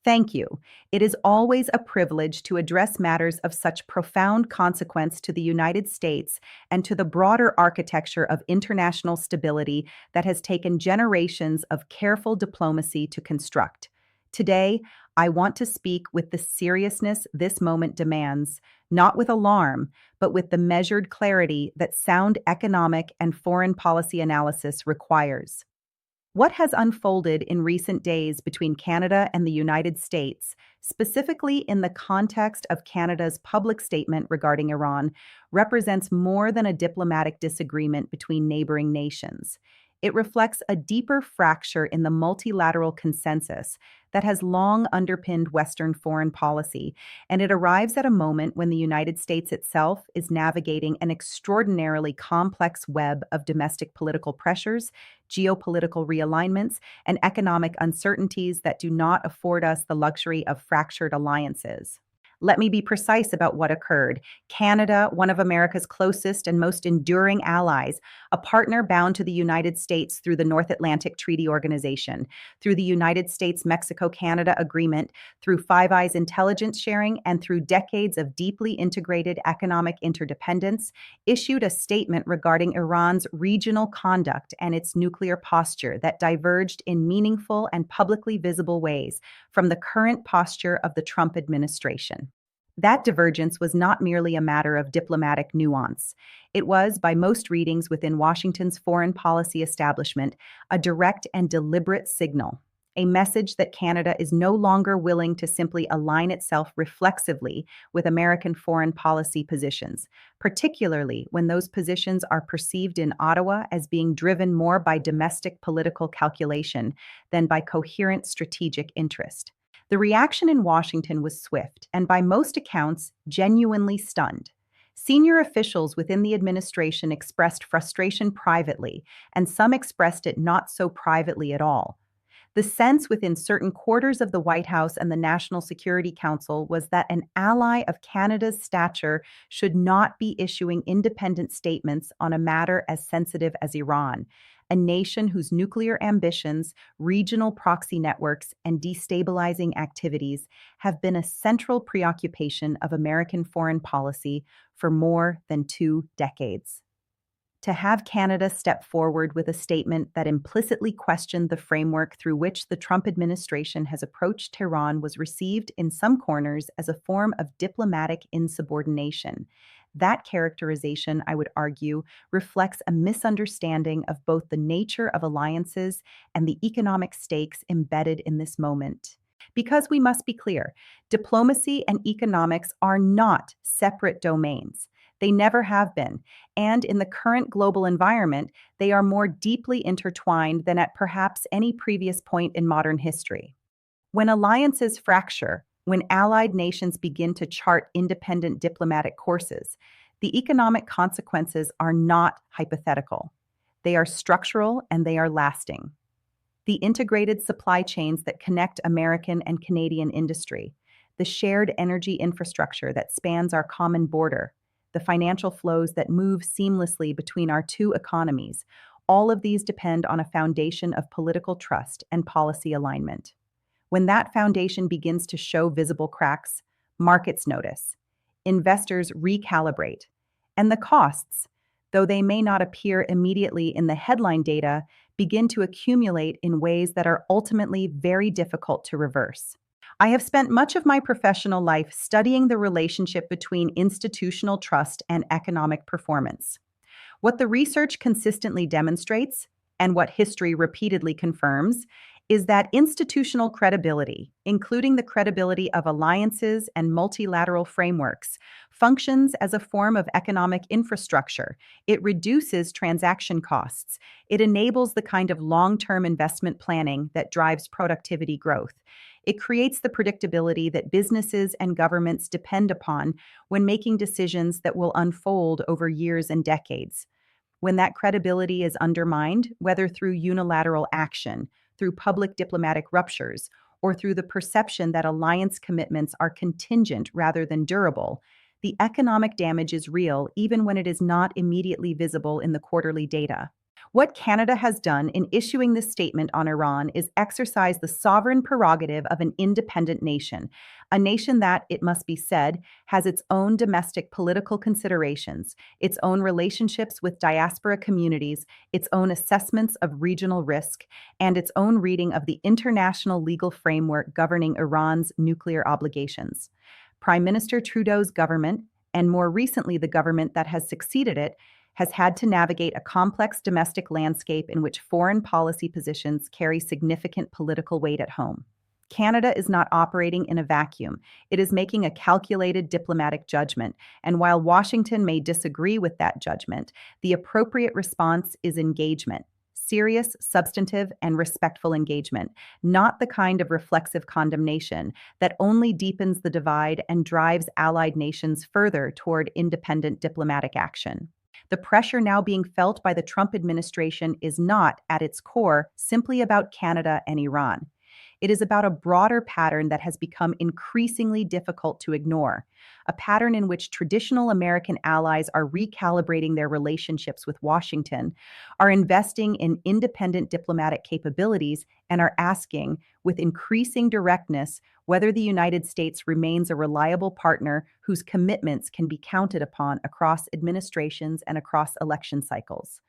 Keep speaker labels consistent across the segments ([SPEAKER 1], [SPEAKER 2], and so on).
[SPEAKER 1] Thank you. It is always a privilege to address matters of such profound consequence to the United States and to the broader architecture of international stability that has taken generations of careful diplomacy to construct. Today, I want to speak with the seriousness this moment demands, not with alarm, but with the measured clarity that sound economic and foreign policy analysis requires. What has unfolded in recent days between Canada and the United States, specifically in the context of Canada's public statement regarding Iran, represents more than a diplomatic disagreement between neighboring nations. It reflects a deeper fracture in the multilateral consensus that has long underpinned Western foreign policy, and it arrives at a moment when the United States itself is navigating an extraordinarily complex web of domestic political pressures, geopolitical realignments, and economic uncertainties that do not afford us the luxury of fractured alliances. Let me be precise about what occurred. Canada, one of America's closest and most enduring allies, a partner bound to the United States through the North Atlantic Treaty Organization, through the United States-Mexico-Canada Agreement, through Five Eyes intelligence sharing, and through decades of deeply integrated economic interdependence, issued a statement regarding Iran's regional conduct and its nuclear posture that diverged in meaningful and publicly visible ways from the current posture of the Trump administration. That divergence was not merely a matter of diplomatic nuance. It was, by most readings within Washington's foreign policy establishment, a direct and deliberate signal, a message that Canada is no longer willing to simply align itself reflexively with American foreign policy positions, particularly when those positions are perceived in Ottawa as being driven more by domestic political calculation than by coherent strategic interest. The reaction in Washington was swift and, by most accounts, genuinely stunned. Senior officials within the administration expressed frustration privately, and some expressed it not so privately at all. The sense within certain quarters of the White House and the National Security Council was that an ally of Canada's stature should not be issuing independent statements on a matter as sensitive as Iran, a nation whose nuclear ambitions, regional proxy networks, and destabilizing activities have been a central preoccupation of American foreign policy for more than 2 decades. To have Canada step forward with a statement that implicitly questioned the framework through which the Trump administration has approached Tehran was received in some corners as a form of diplomatic insubordination. That characterization, I would argue, reflects a misunderstanding of both the nature of alliances and the economic stakes embedded in this moment. Because we must be clear, diplomacy and economics are not separate domains. They never have been, and in the current global environment, they are more deeply intertwined than at perhaps any previous point in modern history. When alliances fracture, when allied nations begin to chart independent diplomatic courses, the economic consequences are not hypothetical. They are structural and they are lasting. The integrated supply chains that connect American and Canadian industry, the shared energy infrastructure that spans our common border, the financial flows that move seamlessly between our two economies, all of these depend on a foundation of political trust and policy alignment. When that foundation begins to show visible cracks, markets notice, investors recalibrate, and the costs, though they may not appear immediately in the headline data, begin to accumulate in ways that are ultimately very difficult to reverse. I have spent much of my professional life studying the relationship between institutional trust and economic performance. What the research consistently demonstrates, and what history repeatedly confirms, is that institutional credibility, including the credibility of alliances and multilateral frameworks, functions as a form of economic infrastructure. It reduces transaction costs. It enables the kind of long-term investment planning that drives productivity growth. It creates the predictability that businesses and governments depend upon when making decisions that will unfold over years and decades. When that credibility is undermined, whether through unilateral action, through public diplomatic ruptures, or through the perception that alliance commitments are contingent rather than durable, the economic damage is real even when it is not immediately visible in the quarterly data. What Canada has done in issuing this statement on Iran is exercise the sovereign prerogative of an independent nation, a nation that, it must be said, has its own domestic political considerations, its own relationships with diaspora communities, its own assessments of regional risk, and its own reading of the international legal framework governing Iran's nuclear obligations. Prime Minister Trudeau's government, and more recently the government that has succeeded it, has had to navigate a complex domestic landscape in which foreign policy positions carry significant political weight at home. Canada is not operating in a vacuum. It is making a calculated diplomatic judgment, and while Washington may disagree with that judgment, the appropriate response is engagement. Serious, substantive, and respectful engagement, not the kind of reflexive condemnation that only deepens the divide and drives allied nations further toward independent diplomatic action. The pressure now being felt by the Trump administration is not, at its core, simply about Canada and Iran. It is about a broader pattern that has become increasingly difficult to ignore, a pattern in which traditional American allies are recalibrating their relationships with Washington, are investing in independent diplomatic capabilities, and are asking, with increasing directness, whether the United States remains a reliable partner whose commitments can be counted upon across administrations and across election cycles.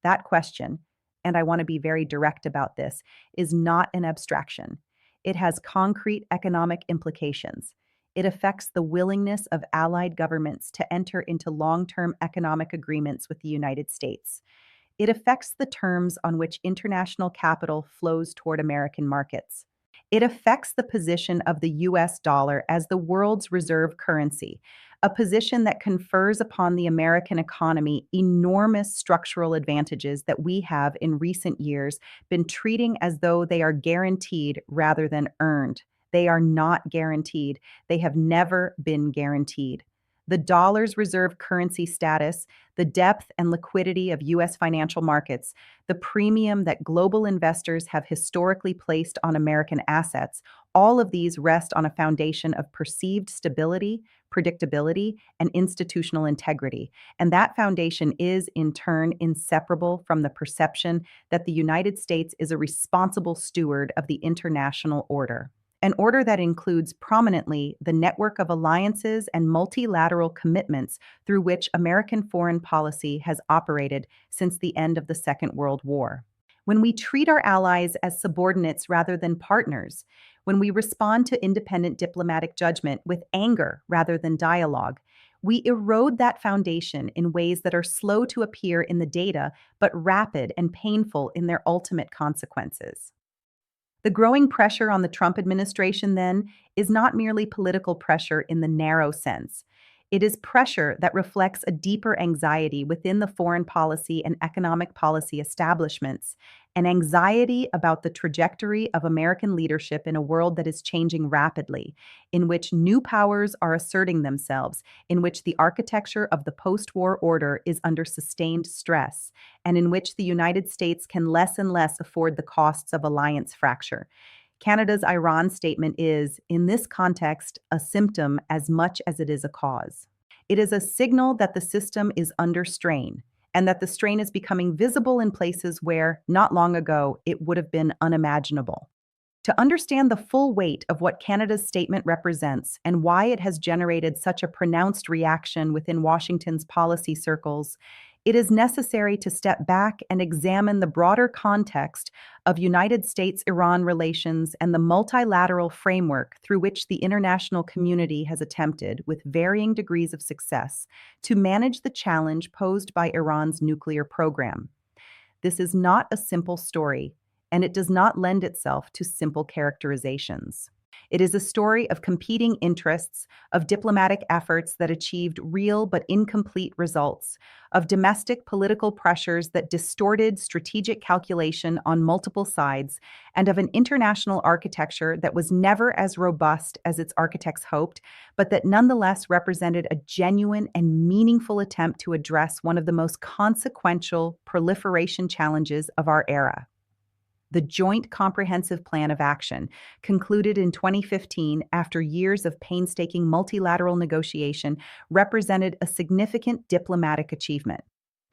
[SPEAKER 1] That question, and I want to be very direct about this, is not an abstraction. It has concrete economic implications. It affects the willingness of allied governments to enter into long-term economic agreements with the United States. It affects the terms on which international capital flows toward American markets. It affects the position of the U.S. dollar as the world's reserve currency, a position that confers upon the American economy enormous structural advantages that we have in recent years been treating as though they are guaranteed rather than earned. They are not guaranteed. They have never been guaranteed. The dollar's reserve currency status, the depth and liquidity of U.S. financial markets, the premium that global investors have historically placed on American assets, all of these rest on a foundation of perceived stability, predictability, and institutional integrity. And that foundation is, in turn, inseparable from the perception that the United States is a responsible steward of the international order. An order that includes prominently the network of alliances and multilateral commitments through which American foreign policy has operated since the end of the Second World War. When we treat our allies as subordinates rather than partners, when we respond to independent diplomatic judgment with anger rather than dialogue, we erode that foundation in ways that are slow to appear in the data but rapid and painful in their ultimate consequences. The growing pressure on the Trump administration, then, is not merely political pressure in the narrow sense. It is pressure that reflects a deeper anxiety within the foreign policy and economic policy establishments, an anxiety about the trajectory of American leadership in a world that is changing rapidly, in which new powers are asserting themselves, in which the architecture of the post-war order is under sustained stress, and in which the United States can less and less afford the costs of alliance fracture. Canada's Iran statement is, in this context, a symptom as much as it is a cause. It is a signal that the system is under strain, and that the strain is becoming visible in places where, not long ago, it would have been unimaginable. To understand the full weight of what Canada's statement represents and why it has generated such a pronounced reaction within Washington's policy circles, it is necessary to step back and examine the broader context of United States-Iran relations and the multilateral framework through which the international community has attempted, with varying degrees of success, to manage the challenge posed by Iran's nuclear program. This is not a simple story, and it does not lend itself to simple characterizations. It is a story of competing interests, of diplomatic efforts that achieved real but incomplete results, of domestic political pressures that distorted strategic calculation on multiple sides, and of an international architecture that was never as robust as its architects hoped, but that nonetheless represented a genuine and meaningful attempt to address one of the most consequential proliferation challenges of our era. The Joint Comprehensive Plan of Action, concluded in 2015 after years of painstaking multilateral negotiation, represented a significant diplomatic achievement.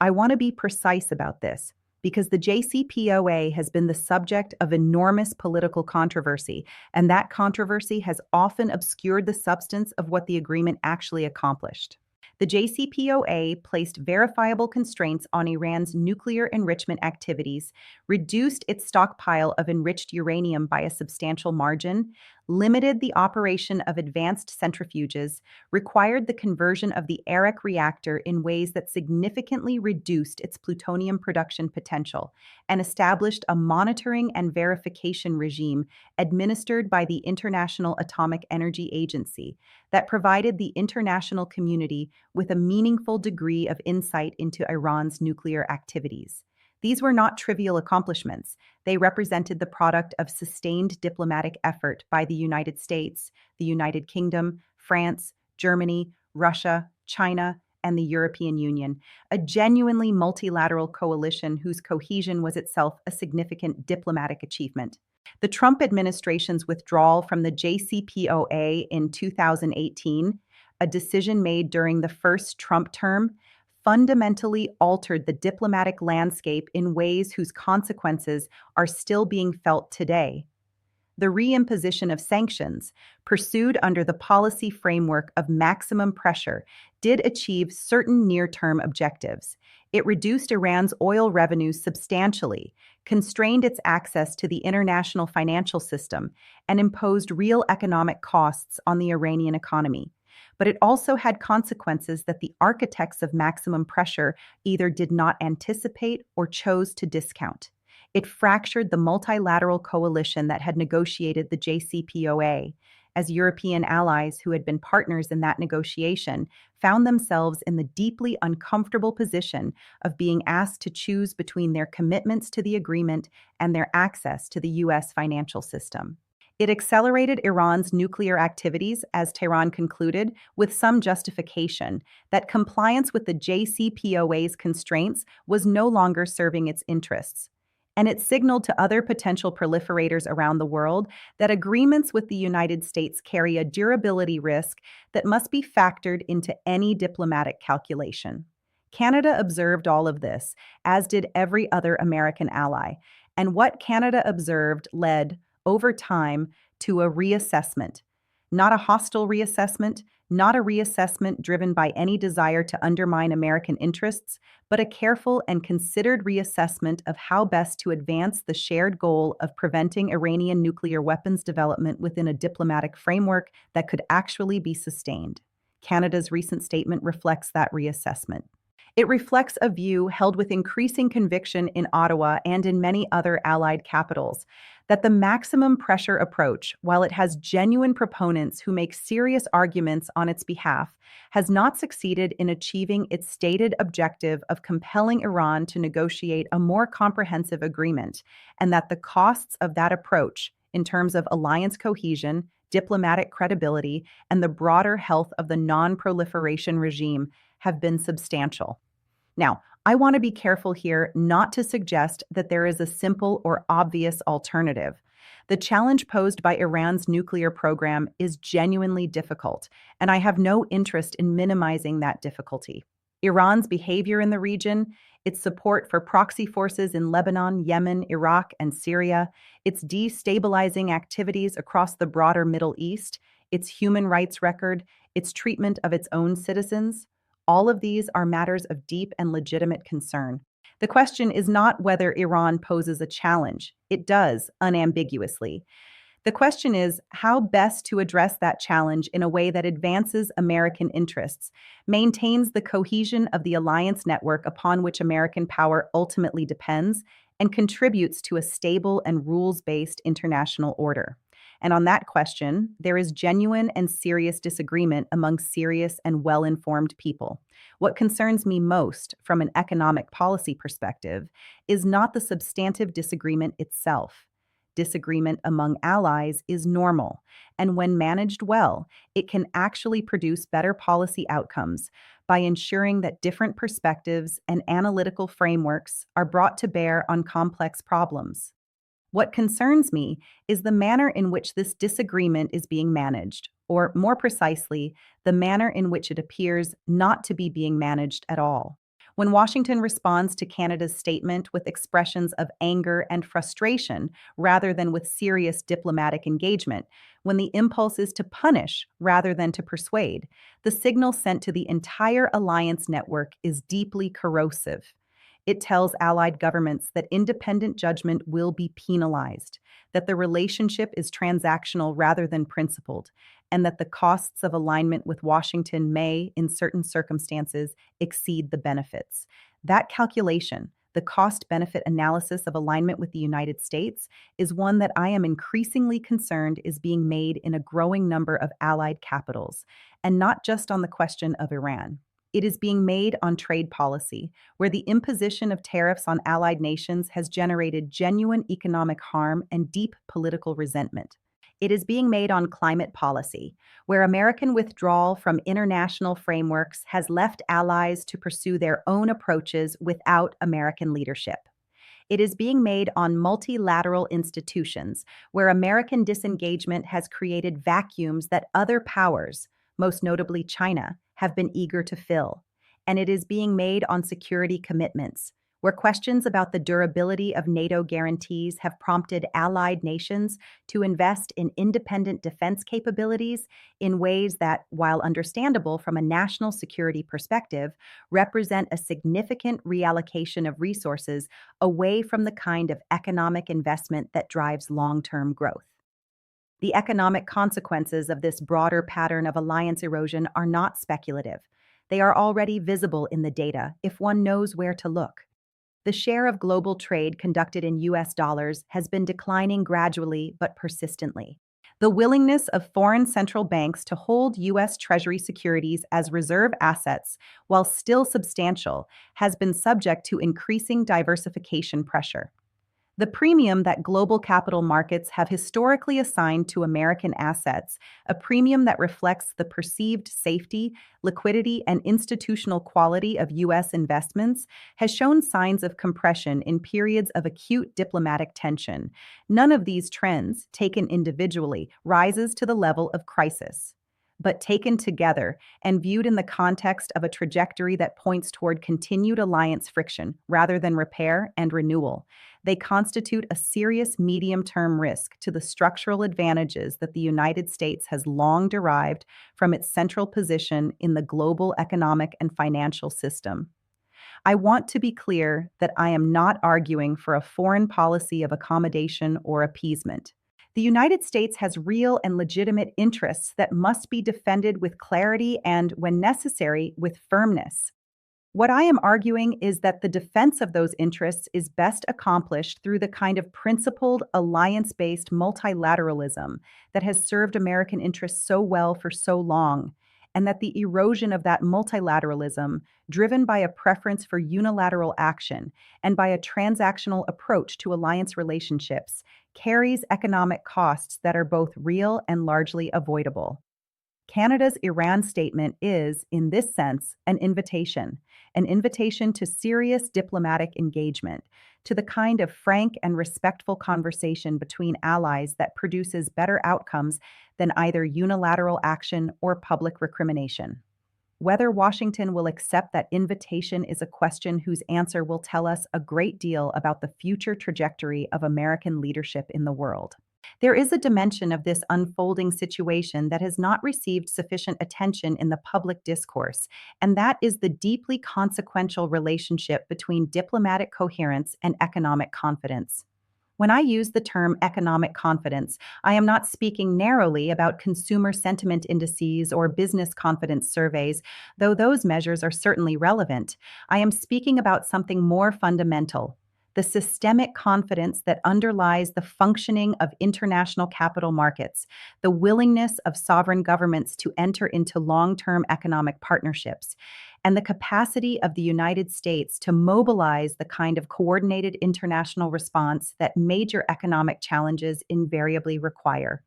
[SPEAKER 1] I want to be precise about this, because the JCPOA has been the subject of enormous political controversy, and that controversy has often obscured the substance of what the agreement actually accomplished. The JCPOA placed verifiable constraints on Iran's nuclear enrichment activities, reduced its stockpile of enriched uranium by a substantial margin, limited the operation of advanced centrifuges, required the conversion of the Arak reactor in ways that significantly reduced its plutonium production potential, and established a monitoring and verification regime administered by the International Atomic Energy Agency that provided the international community with a meaningful degree of insight into Iran's nuclear activities. These were not trivial accomplishments. They represented the product of sustained diplomatic effort by the United States, the United Kingdom, France, Germany, Russia, China, and the European Union, a genuinely multilateral coalition whose cohesion was itself a significant diplomatic achievement. The Trump administration's withdrawal from the JCPOA in 2018, a decision made during the first Trump term, fundamentally altered the diplomatic landscape in ways whose consequences are still being felt today. The reimposition of sanctions, pursued under the policy framework of maximum pressure, did achieve certain near-term objectives. It reduced Iran's oil revenues substantially, constrained its access to the international financial system, and imposed real economic costs on the Iranian economy. But it also had consequences that the architects of maximum pressure either did not anticipate or chose to discount. It fractured the multilateral coalition that had negotiated the JCPOA, as European allies who had been partners in that negotiation found themselves in the deeply uncomfortable position of being asked to choose between their commitments to the agreement and their access to the U.S. financial system. It accelerated Iran's nuclear activities, as Tehran concluded, with some justification that compliance with the JCPOA's constraints was no longer serving its interests. And it signaled to other potential proliferators around the world that agreements with the United States carry a durability risk that must be factored into any diplomatic calculation. Canada observed all of this, as did every other American ally, and what Canada observed led, over time, to a reassessment. Not a hostile reassessment, not a reassessment driven by any desire to undermine American interests, but a careful and considered reassessment of how best to advance the shared goal of preventing Iranian nuclear weapons development within a diplomatic framework that could actually be sustained. Canada's recent statement reflects that reassessment. It reflects a view held with increasing conviction in Ottawa and in many other allied capitals that the maximum pressure approach, while it has genuine proponents who make serious arguments on its behalf, has not succeeded in achieving its stated objective of compelling Iran to negotiate a more comprehensive agreement, and that the costs of that approach, in terms of alliance cohesion, diplomatic credibility, and the broader health of the non-proliferation regime, have been substantial. Now, I want to be careful here not to suggest that there is a simple or obvious alternative. The challenge posed by Iran's nuclear program is genuinely difficult, and I have no interest in minimizing that difficulty. Iran's behavior in the region, its support for proxy forces in Lebanon, Yemen, Iraq, and Syria, its destabilizing activities across the broader Middle East, its human rights record, its treatment of its own citizens, all of these are matters of deep and legitimate concern. The question is not whether Iran poses a challenge. It does, unambiguously. The question is how best to address that challenge in a way that advances American interests, maintains the cohesion of the alliance network upon which American power ultimately depends, and contributes to a stable and rules-based international order. And on that question, there is genuine and serious disagreement among serious and well-informed people. What concerns me most from an economic policy perspective is not the substantive disagreement itself. Disagreement among allies is normal, and when managed well, it can actually produce better policy outcomes by ensuring that different perspectives and analytical frameworks are brought to bear on complex problems. What concerns me is the manner in which this disagreement is being managed, or more precisely, the manner in which it appears not to be being managed at all. When Washington responds to Canada's statement with expressions of anger and frustration rather than with serious diplomatic engagement, when the impulse is to punish rather than to persuade, the signal sent to the entire alliance network is deeply corrosive. It tells allied governments that independent judgment will be penalized, that the relationship is transactional rather than principled, and that the costs of alignment with Washington may, in certain circumstances, exceed the benefits. That calculation, the cost benefit analysis of alignment with the United States, is one that I am increasingly concerned is being made in a growing number of allied capitals, and not just on the question of Iran. It is being made on trade policy, where the imposition of tariffs on allied nations has generated genuine economic harm and deep political resentment. It is being made on climate policy, where American withdrawal from international frameworks has left allies to pursue their own approaches without American leadership. It is being made on multilateral institutions, where American disengagement has created vacuums that other powers, most notably China, have been eager to fill. And it is being made on security commitments, where questions about the durability of NATO guarantees have prompted allied nations to invest in independent defense capabilities in ways that, while understandable from a national security perspective, represent a significant reallocation of resources away from the kind of economic investment that drives long-term growth. The economic consequences of this broader pattern of alliance erosion are not speculative. They are already visible in the data if one knows where to look. The share of global trade conducted in U.S. dollars has been declining gradually but persistently. The willingness of foreign central banks to hold U.S. Treasury securities as reserve assets, while still substantial, has been subject to increasing diversification pressure. The premium that global capital markets have historically assigned to American assets, a premium that reflects the perceived safety, liquidity, and institutional quality of U.S. investments, has shown signs of compression in periods of acute diplomatic tension. None of these trends, taken individually, rises to the level of crisis. But taken together and viewed in the context of a trajectory that points toward continued alliance friction rather than repair and renewal, they constitute a serious medium-term risk to the structural advantages that the United States has long derived from its central position in the global economic and financial system. I want to be clear that I am not arguing for a foreign policy of accommodation or appeasement. The United States has real and legitimate interests that must be defended with clarity and, when necessary, with firmness. What I am arguing is that the defense of those interests is best accomplished through the kind of principled, alliance-based multilateralism that has served American interests so well for so long, and that the erosion of that multilateralism, driven by a preference for unilateral action and by a transactional approach to alliance relationships, carries economic costs that are both real and largely avoidable. Canada's Iran statement is, in this sense, an invitation to serious diplomatic engagement, to the kind of frank and respectful conversation between allies that produces better outcomes than either unilateral action or public recrimination. Whether Washington will accept that invitation is a question whose answer will tell us a great deal about the future trajectory of American leadership in the world. There is a dimension of this unfolding situation that has not received sufficient attention in the public discourse, and that is the deeply consequential relationship between diplomatic coherence and economic confidence. When I use the term economic confidence, I am not speaking narrowly about consumer sentiment indices or business confidence surveys, though those measures are certainly relevant. I am speaking about something more fundamental: the systemic confidence that underlies the functioning of international capital markets, the willingness of sovereign governments to enter into long-term economic partnerships, and the capacity of the United States to mobilize the kind of coordinated international response that major economic challenges invariably require.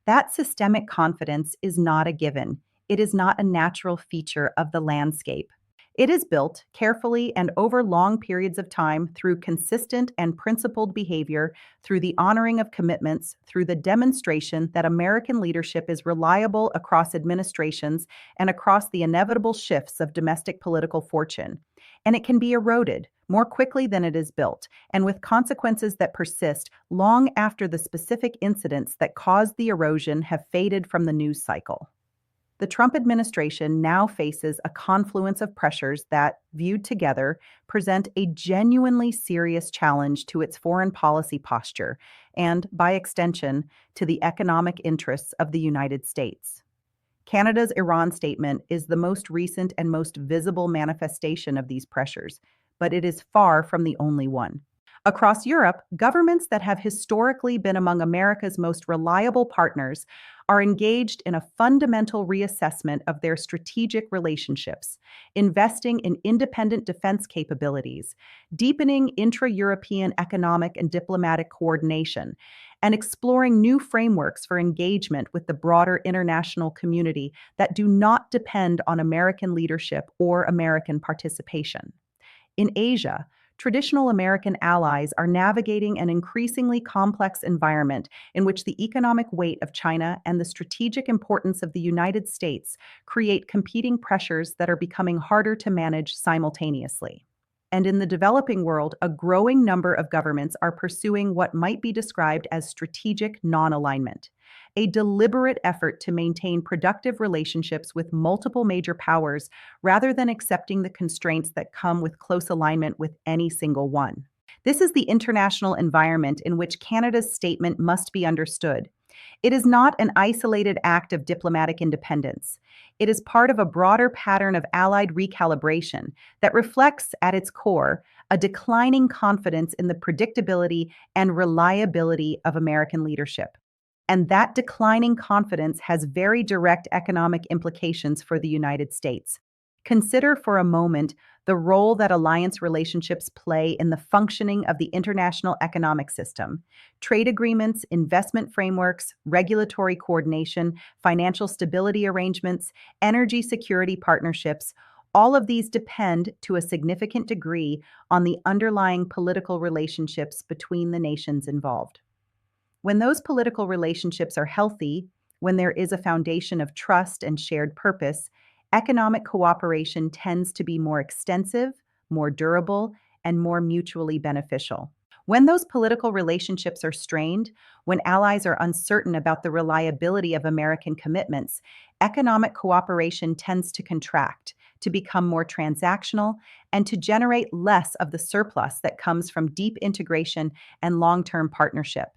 [SPEAKER 1] That systemic confidence is not a given. It is not a natural feature of the landscape. It is built carefully and over long periods of time through consistent and principled behavior, through the honoring of commitments, through the demonstration that American leadership is reliable across administrations and across the inevitable shifts of domestic political fortune. and it can be eroded more quickly than it is built, and with consequences that persist long after the specific incidents that caused the erosion have faded from the news cycle. The Trump administration now faces a confluence of pressures that, viewed together, present a genuinely serious challenge to its foreign policy posture and, by extension, to the economic interests of the United States. Canada's Iran statement is the most recent and most visible manifestation of these pressures, but it is far from the only one. Across Europe, governments that have historically been among America's most reliable partners are engaged in a fundamental reassessment of their strategic relationships, investing in independent defense capabilities, deepening intra-European economic and diplomatic coordination, and exploring new frameworks for engagement with the broader international community that do not depend on American leadership or American participation. In Asia, traditional American allies are navigating an increasingly complex environment in which the economic weight of China and the strategic importance of the United States create competing pressures that are becoming harder to manage simultaneously. And in the developing world, a growing number of governments are pursuing what might be described as strategic non-alignment, a deliberate effort to maintain productive relationships with multiple major powers rather than accepting the constraints that come with close alignment with any single one. This is the international environment in which Canada's statement must be understood. It is not an isolated act of diplomatic independence. It is part of a broader pattern of allied recalibration that reflects, at its core, a declining confidence in the predictability and reliability of American leadership. And that declining confidence has very direct economic implications for the United States. Consider for a moment the role that alliance relationships play in the functioning of the international economic system. Trade agreements, investment frameworks, regulatory coordination, financial stability arrangements, energy security partnerships, all of these depend to a significant degree on the underlying political relationships between the nations involved. When those political relationships are healthy, when there is a foundation of trust and shared purpose, economic cooperation tends to be more extensive, more durable, and more mutually beneficial. When those political relationships are strained, when allies are uncertain about the reliability of American commitments, economic cooperation tends to contract, to become more transactional, and to generate less of the surplus that comes from deep integration and long-term partnership.